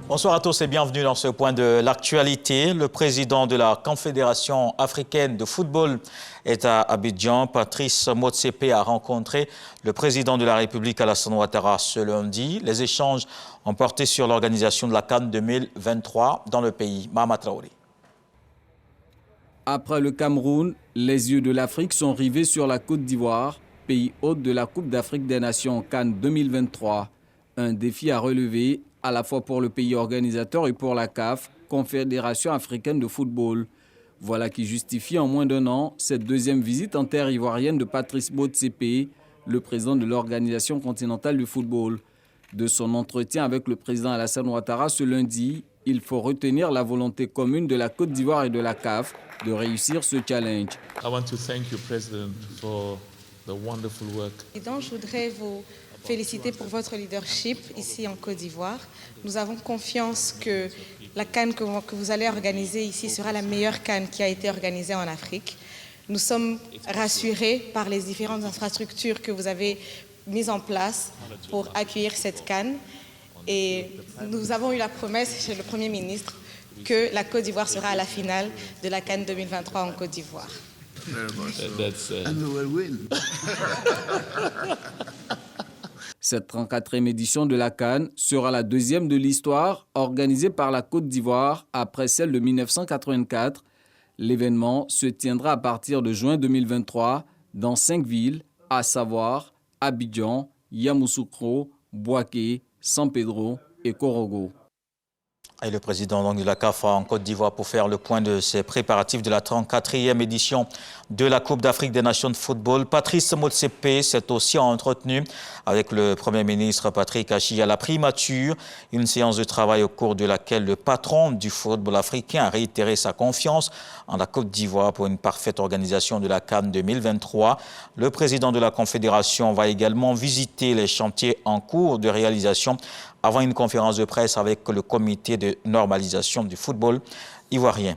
Bonsoir à tous et bienvenue dans ce point de l'actualité. Le président de la Confédération africaine de football est à Abidjan. Patrice Motsepe a rencontré le président de la République Alassane Ouattara ce lundi. Les échanges ont porté sur l'organisation de la CAN 2023 dans le pays. Mahama Traoré. Après le Cameroun, les yeux de l'Afrique sont rivés sur la Côte d'Ivoire, pays hôte de la Coupe d'Afrique des Nations CAN 2023. Un défi à relever à la fois pour le pays organisateur et pour la CAF, Confédération africaine de football. Voilà qui justifie en moins d'un an cette deuxième visite en terre ivoirienne de Patrice Motsepe, le président de l'Organisation continentale du football. De son entretien avec le président Alassane Ouattara ce lundi, il faut retenir la volonté commune de la Côte d'Ivoire et de la CAF de réussir ce challenge. I want to thank you, President, for the wonderful work. Je voudrais vous féliciter pour votre leadership ici en Côte d'Ivoire. Nous avons confiance que la CAN que vous allez organiser ici sera la meilleure CAN qui a été organisée en Afrique. Nous sommes rassurés par les différentes infrastructures que vous avez mises en place pour accueillir cette CAN. Et nous avons eu la promesse chez le Premier ministre que la Côte d'Ivoire sera à la finale de la CAN 2023 en Côte d'Ivoire. Cette 34e édition de la CAN sera la deuxième de l'histoire organisée par la Côte d'Ivoire après celle de 1984. L'événement se tiendra à partir de juin 2023 dans 5 villes, à savoir Abidjan, Yamoussoukro, Bouaké, San Pedro et Korogo. Et le président de la CAF en Côte d'Ivoire pour faire le point de ses préparatifs de la 34e édition de la Coupe d'Afrique des Nations de football. Patrice Motsepe s'est aussi entretenu avec le Premier ministre Patrick Achi à la primature, une séance de travail au cours de laquelle le patron du football africain a réitéré sa confiance en la Côte d'Ivoire pour une parfaite organisation de la CAN 2023. Le président de la Confédération va également visiter les chantiers en cours de réalisation avant une conférence de presse avec le comité de normalisation du football ivoirien.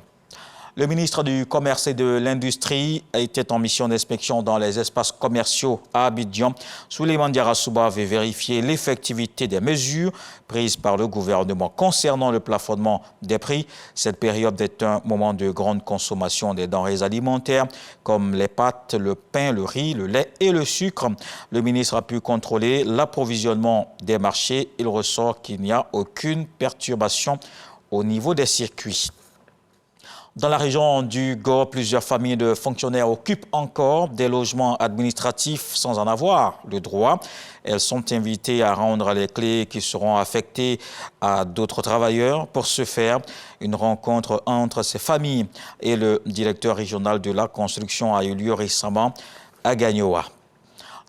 Le ministre du Commerce et de l'Industrie était en mission d'inspection dans les espaces commerciaux à Abidjan. Souleymane Diarra-Souba avait vérifié l'effectivité des mesures prises par le gouvernement concernant le plafonnement des prix. Cette période est un moment de grande consommation des denrées alimentaires comme les pâtes, le pain, le riz, le lait et le sucre. Le ministre a pu contrôler l'approvisionnement des marchés. Il ressort qu'il n'y a aucune perturbation au niveau des circuits. Dans la région du Gao, plusieurs familles de fonctionnaires occupent encore des logements administratifs sans en avoir le droit. Elles sont invitées à rendre les clés qui seront affectées à d'autres travailleurs. Pour ce faire, une rencontre entre ces familles et le directeur régional de la construction a eu lieu récemment à Gagnoa.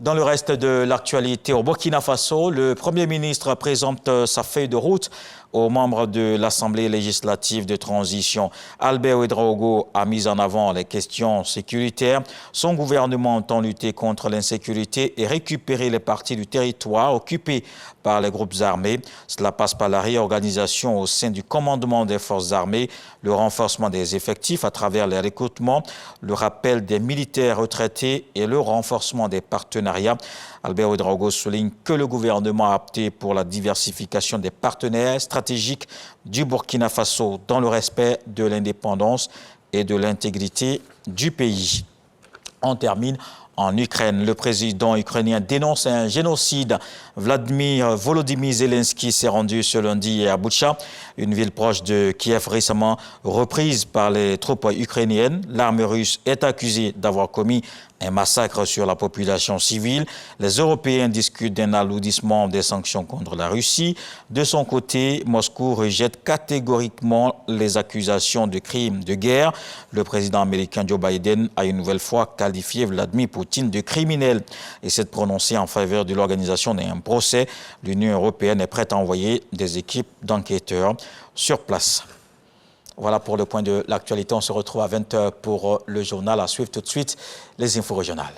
Dans le reste de l'actualité, au Burkina Faso, le Premier ministre présente sa feuille de route aux membres de l'Assemblée législative de transition. Albert Ouedraogo a mis en avant les questions sécuritaires. Son gouvernement entend lutter contre l'insécurité et récupérer les parties du territoire occupées par les groupes armés. Cela passe par la réorganisation au sein du commandement des forces armées, le renforcement des effectifs à travers les recrutements, le rappel des militaires retraités et le renforcement des partenariats. Albert Ouedraogo souligne que le gouvernement a opté pour la diversification des partenaires stratégiques du Burkina Faso dans le respect de l'indépendance et de l'intégrité du pays. On termine en Ukraine. Le président ukrainien dénonce un génocide. Volodymyr Zelensky s'est rendu ce lundi à Boutcha, une ville proche de Kiev récemment reprise par les troupes ukrainiennes. L'armée russe est accusée d'avoir commis un massacre sur la population civile. Les Européens discutent d'un alourdissement des sanctions contre la Russie. De son côté, Moscou rejette catégoriquement les accusations de crimes de guerre. Le président américain Joe Biden a une nouvelle fois qualifié Vladimir Poutine de criminel et s'est prononcé en faveur de l'organisation d'un procès. L'Union européenne est prête à envoyer des équipes d'enquêteurs sur place. Voilà pour le point de l'actualité. On se retrouve à 20h pour le journal. À suivre tout de suite les infos régionales.